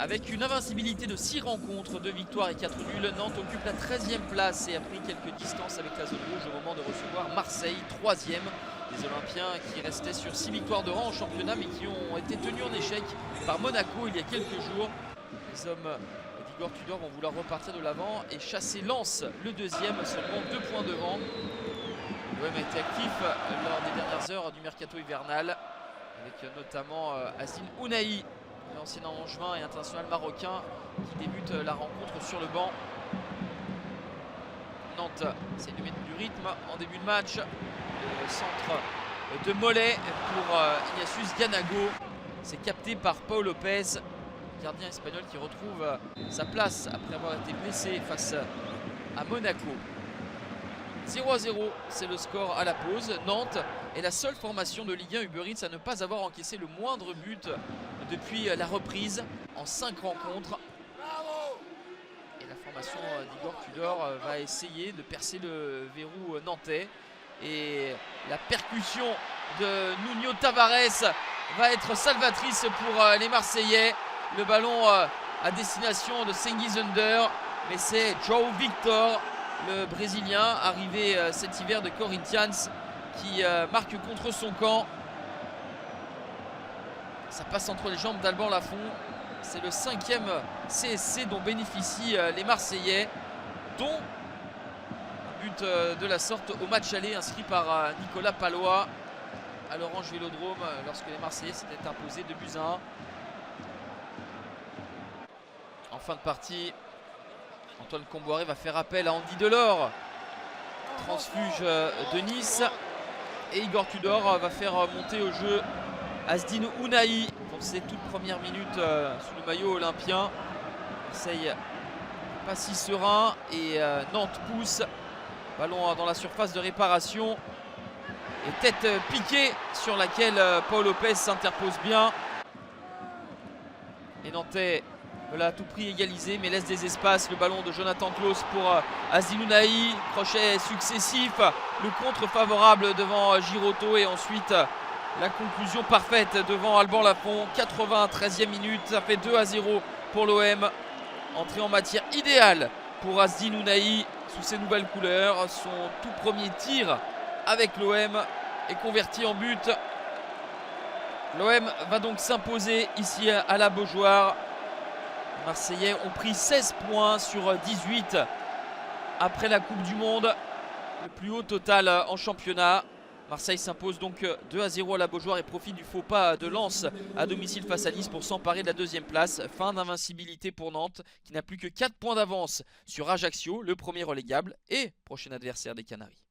Avec une invincibilité de 6 rencontres, 2 victoires et 4 nuls, Nantes occupe la 13e place et a pris quelques distances avec la zone rouge au moment de recevoir Marseille, 3e. Des Olympiens qui restaient sur 6 victoires de rang en championnat mais qui ont été tenus en échec par Monaco il y a quelques jours. Les hommes d'Igor Tudor vont vouloir repartir de l'avant et chasser Lens, le 2e, seulement 2 points devant. L'OM a été actif lors des dernières heures du mercato hivernal avec notamment Azzin Ounahi, l'ancien Angevin et international marocain qui débute la rencontre sur le banc. Nantes essaie de mettre du rythme en début de match. Le centre de Mollet pour Ignatius Ganago. C'est capté par Pau Lopez, gardien espagnol qui retrouve sa place après avoir été blessé face à Monaco. 0-0, c'est le score à la pause. Nantes est la seule formation de Ligue 1 Uber Eats à ne pas avoir encaissé le moindre but depuis la reprise en 5 rencontres. Et la formation d'Igor Tudor va essayer de percer le verrou nantais. Et la percussion de Nuno Tavares va être salvatrice pour les Marseillais. Le ballon à destination de Cengiz Under, mais c'est João Victor, le Brésilien arrivé cet hiver de Corinthians, qui marque contre son camp. Ça passe entre les jambes d'Alban Lafont. C'est le 5e CSC dont bénéficient les Marseillais, dont un but de la sorte au match aller inscrit par Nicolas Pallois à l'Orange Vélodrome lorsque les Marseillais s'étaient imposés 2-1. En fin de partie, Antoine Comboiré va faire appel à Andy Delors, transfuge de Nice, et Igor Tudor va faire monter au jeu Azzin Ounahi pour ses toutes premières minutes sous le maillot olympien. Marseille pas si serein et Nantes pousse. Ballon dans la surface de réparation et tête piquée sur laquelle Pau Lopez s'interpose bien. Les Nantais veulent à tout prix égaliser mais laisse des espaces. Le ballon de Jonathan Klaus pour Azzin Ounahi, crochet successif, le contre favorable devant Girotto et ensuite la conclusion parfaite devant Alban Lafont. 93e minute, ça fait 2-0 pour l'OM. Entrée en matière idéale pour Azzin Ounahi sous ses nouvelles couleurs. Son tout premier tir avec l'OM est converti en but. L'OM va donc s'imposer ici à la Beaujoire. Les Marseillais ont pris 16 points sur 18 après la Coupe du Monde. Le plus haut total en championnat. Marseille s'impose donc 2-0 à la Beaujoire et profite du faux pas de Lens à domicile face à Nice pour s'emparer de la 2e place. Fin d'invincibilité pour Nantes qui n'a plus que 4 points d'avance sur Ajaccio, le premier relégable et prochain adversaire des Canaries.